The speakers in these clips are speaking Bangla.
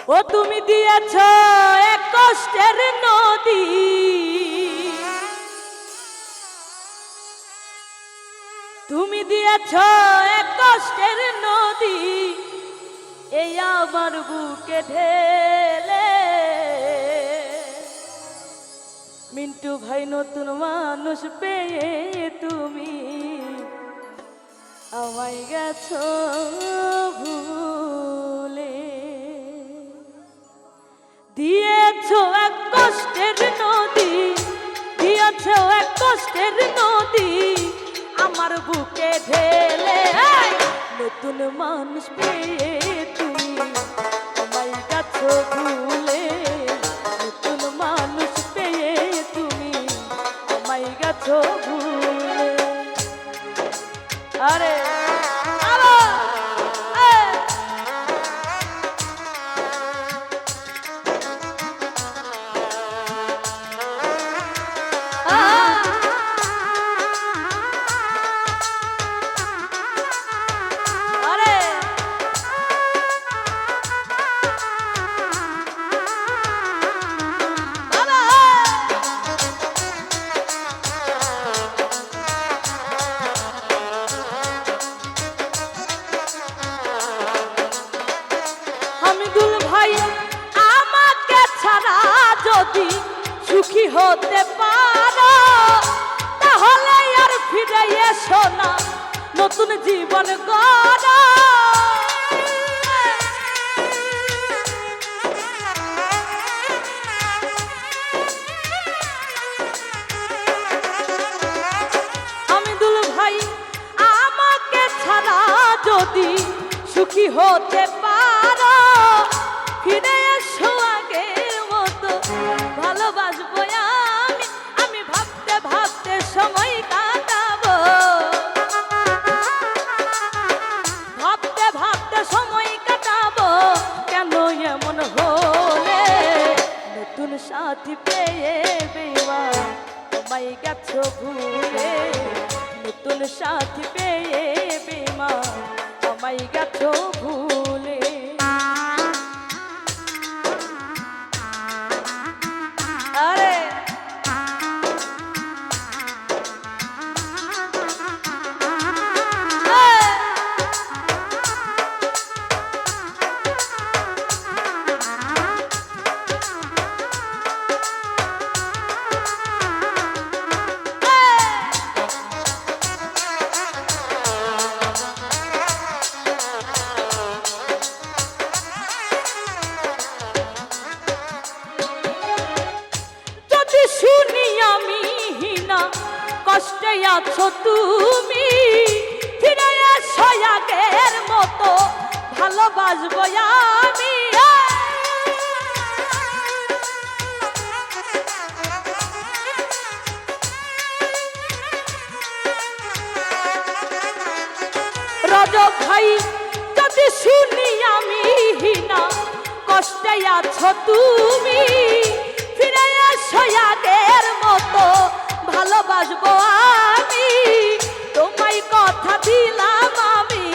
ও তুমি দিয়েছ এক কষ্টের নদী, তুমি দিয়েছ এক কষ্টের নদী, এই আমার বুকে ঢেলে। মিন্টু ভাই নতুন মানুষ পেয়ে তুমি আমায় গেছো ভুলে। দিয়েছ এক কষ্টের নদী, দিয়েছ এক কষ্টের নদী, আমার বুকে ঢেলে। নতুন মানুষ পেয়ে তুমি আমায় গেছো ভুলে, নতুন মানুষ পেয়ে তুমি আমায় গেছো ভুলে। আরে সুখী হতে পারো তাহলে আর ফিরে এসো না, নতুন জীবন গড়ো। হামিদুল ভাই আমাকে ছাড়া যদি সুখী হতে পারো, ফিরে এসো আগের মতো ভালোবাসবো আমি। আমি ভাবতে ভাবতে সময় কাটাবো, ভাবতে ভাবতে সময় কাটাবো। কেন এমন হলে নতুন সাথী পেয়ে বেঈমান আমায় গেছো ভুলে, নতুন সাথী পেয়ে বেঈমান আমায় গেছো ভুলে। আরে শুনি আমি হিনা কষ্টে আছো তুমি, ফিরে এসো আগের মতো ভালোবাসবো আমি। রজব ভাই যদি শুনি আমি হিনা কষ্টে আছো তুমি, ফিরে এসো আগের মতো ভালোবাসবো আমি। তোমায় কথা দিলাম আমি,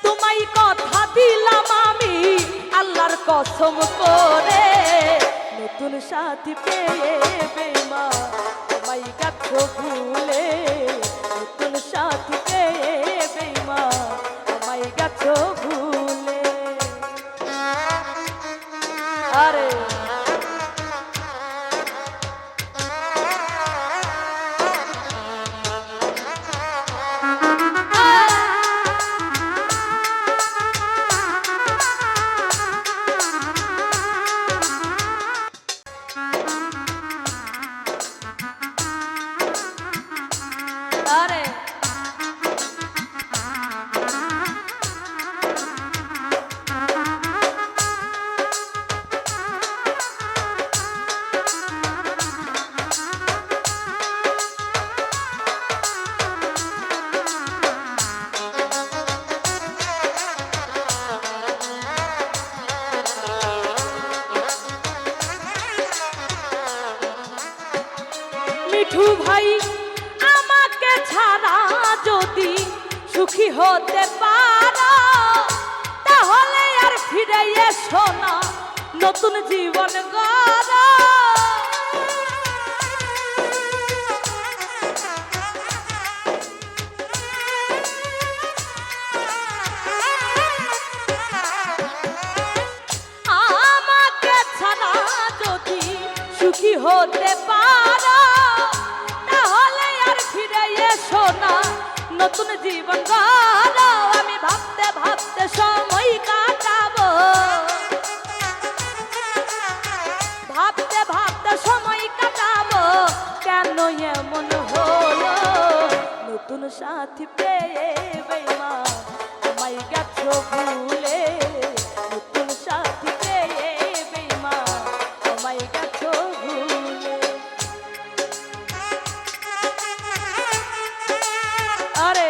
তোমায় কথা দিলাম আমি আল্লাহর কসম করে। নতুন সাথী পেয়ে বেঈমান আমায় গেছো ভুলে, নতুন সাথী পেয়ে বেঈমান আমায় গেছো ভুলে। আরে আরে মিঠু ভাই আমাকে ছাড়া যদি সুখী হতে পারো, এসো না নতুন জীবন গড়া। আমাকে ছাড়া যদি সুখী হতে পারো তাহলে আর ফিরে এসো না নতুন জীবন গড়া। আমি ভাবতে ভাবতে সময় কাটাবো, ভাবতে ভাবতে সময় কাটাবো, কেন এমন হলো নতুন সাথী পেয়ে বেঈমান আমায় গেছো ভুলে। নতুন সাথী পেয়ে বেঈমান আমায় গেছো ভুলে। আরে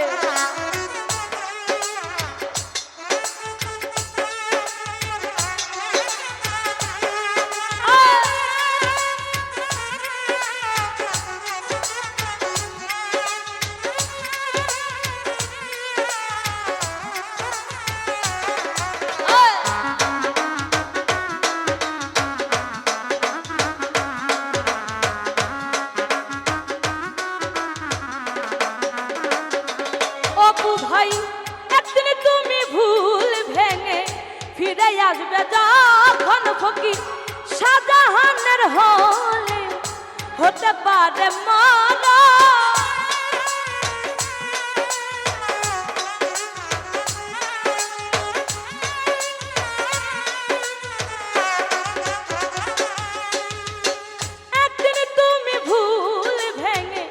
ভাই একদিন তুমি ভুল ভেঙে ফিরে আসবে যখন ফকির শাহজাহানের হলে হতে পারে মারা। একদিন তুমি ভুল ভেঙে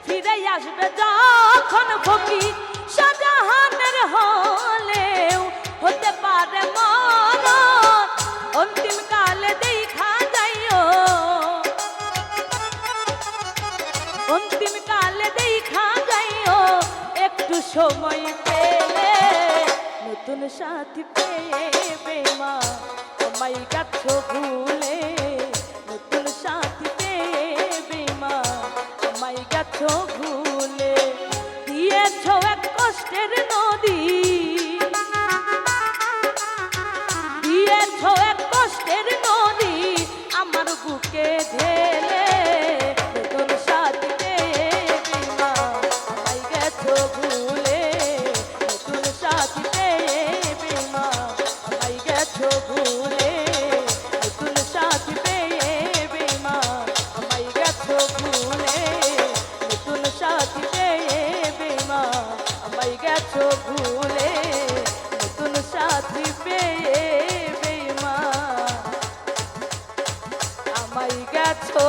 ফিরে আসবে যখন ফকির শাহজাহানের হলেও হতে পারে মরণ। অন্তিম কালে দেখা যাইও, অন্তিম কালে দেখা যাইও একটু সময় পেলে নতুন সাথী পেয়ে বেঈমান আমায় গেছো ভুলে। নতুন সাথী পেয়ে বেঈমান আমায় গেছো ভুলে। দিয়েছো এক কষ্টের নদী, দিয়েছো এক কষ্টের নদী আমার বুকে ঢেলে। নতুন সাথী পেয়ে বেঈমান আমায় গেছো ভুলে। নতুন সাথী পেয়ে বেঈমান আমায় গেছো ভুলে। নতুন সাথী পেয়ে বেঈমান আমায় গেছো ভুলে। নতুন সাথী পেয়ে বেঈমান আমায় গেছো ভুলে। নতুন সাথী পেয়ে বেঈমান আমায় গেছো।